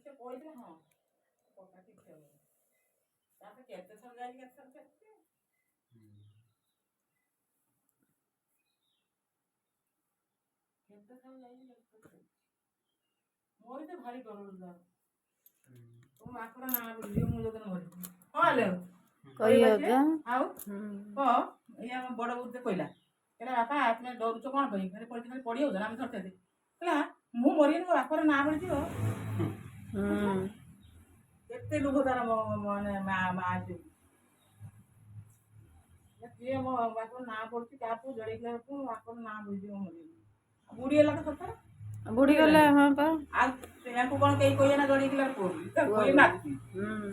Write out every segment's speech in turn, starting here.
से कोई ना हां पका ठीक है ताकि कहते समझाएंगे सब कहते कहते समझाएंगे मोर तो भारी डर तुम आकर ना बुझियो मु जदन मरि हां ले कही जा आउ को या बड़ बुते कहला कहला बापा तुम डरुच कोन कहि घरे पड़ी हो हम धरते दे कहला मु मरि न बापर ना बुझ दियो केते लोग तार माने मा जो ये मो बापर ना पड़ती कापू जड़ी के को बापर ना बुझ दियो मरि बुढ़ी होला तो सतर बुढ़ी गले हां पर आ तेको कोन कई कोई ना जड़ी के को कोई ना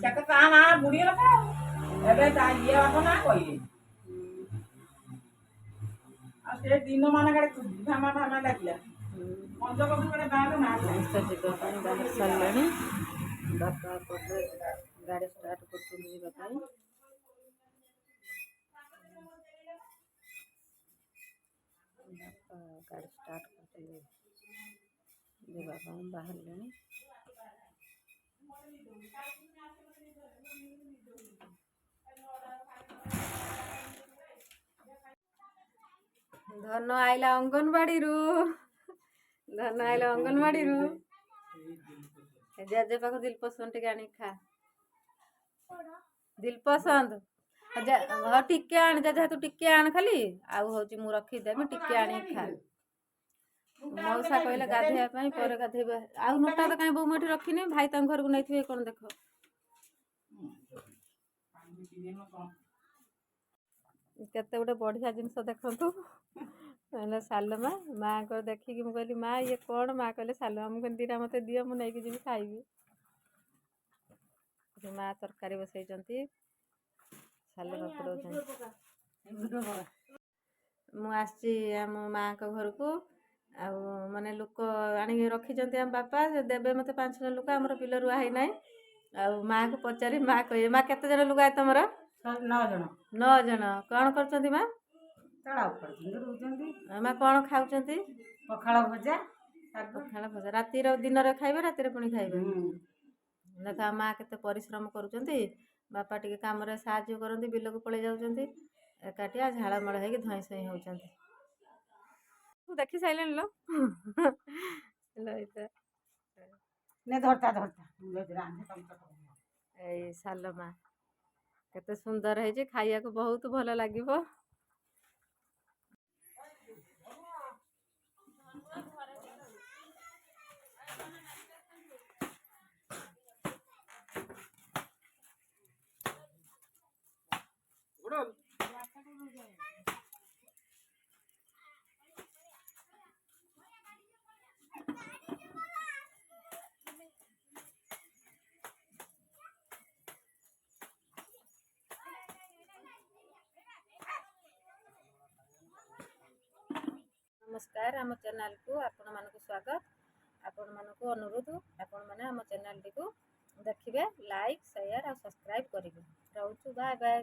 चक ता ना बुढ़ी होला का एबे ता ये बापर ना कहि आ से दिन मान गाड़ी धामा धामा डाकिला मंज कभी करे बाहर ना ଯିବା ପାଇଁ ବାହାରି ସାରିଲେଣି ବାପା ପଟେ ଗାଡ଼ି ଷ୍ଟାର୍ଟ କରୁଛନ୍ତି ଯିବା ପାଇଁ ବାପା ଗାଡ଼ି ଷ୍ଟାର୍ଟ କରୁଛନ୍ତି ଯିବା ପାଇଁ ବାହାରିଲେଣି ଧନ ଆଇଲା ଅଙ୍ଗନବାଡ଼ିରୁ ଧନ ଆଇଲା ଅଙ୍ଗନବାଡ଼ିରୁ ଜେଜେ ପାଖ ଦିଲ ପସନ୍ଦ ଟିକେ ଆଣିକି ଖା ଦିଲ ପସନ୍ଦ ହଁ ଟିକେ ଆଣ ଜେଜେ ତୁ ଟିକେ ଆଣ ଖାଲି ଆଉ ହଉଛି ମୁଁ ରଖିଦେବି ଟିକେ ଆଣିକି ଖା ମଉସା କହିଲେ ଗାଧେଇବା ପାଇଁ ପରେ ଗାଧେଇବା ଆଉ ନୋଟା ତ କାହିଁ ବୋଉ ମୁଁ ଏଠି ରଖିନି ଭାଇ ତାଙ୍କ ଘରକୁ ନେଇଥିବେ କଣ ଦେଖ କେତେ ଗୋଟେ ବଢିଆ ଜିନିଷ ଦେଖନ୍ତୁ କହିଲେ ସାଲମା ମାଆଙ୍କର ଦେଖିକି ମୁଁ କହିଲି ମା ଇଏ କଣ ମା କହିଲେ ସାଲମା ମୁଁ କହିଲି ଦିଟା ମୋତେ ଦିଅ ମୁଁ ନେଇକି ଯିବି ଖାଇବି ମା ତରକାରୀ ବସେଇଛନ୍ତି ସାଲମା ପୋଡ଼ଉଛନ୍ତି ମୁଁ ଆସିଛି ଆମ ମାଆଙ୍କ ଘରକୁ ଆଉ ମାନେ ଲୋକ ଆଣିକି ରଖିଛନ୍ତି ଆମ ବାପା ଦେବେ ମୋତେ 5 ଜଣ ଲୋକ ଆମର ବିଲ ରୁଆ ହେଇନାହିଁ ଆଉ ମାଆକୁ ପଚାରି ମା କହିବେ ମା କେତେ ଜଣ ଲୋକ ତମର 9 ଜଣ କଣ କରୁଛନ୍ତି ମା ମା କଣ ଖାଉଛନ୍ତି ପଖାଳ ଭଜା ରାତିର ଦିନରେ ଖାଇବେ ରାତିରେ ପୁଣି ଖାଇବେ ଦେଖା ମା କେତେ ପରିଶ୍ରମ କରୁଛନ୍ତି ବାପା ଟିକେ କାମରେ ସାହାଯ୍ୟ କରନ୍ତି ବିଲକୁ ପଳେଇ ଯାଉଛନ୍ତି ଏକାଠିଆ ଝାଳମାଳ ହେଇକି ଧଇଁ ସଇଁ ହେଉଛନ୍ତି ତୁ ଦେଖି ସାରିଲେଣି ଲୋ ଏଇ ସାଲମା କେତେ ସୁନ୍ଦର ହେଇଛି ଖାଇବାକୁ ବହୁତ ଭଲ ଲାଗିବ नमस्कार आम चैनल को आपण मानक स्वागत आपण मानक अनुरोध आपण माने आम चैनल टी को देखिए लाइक शेयर और सब्सक्राइब करेंगे रहूँ बाय बाय।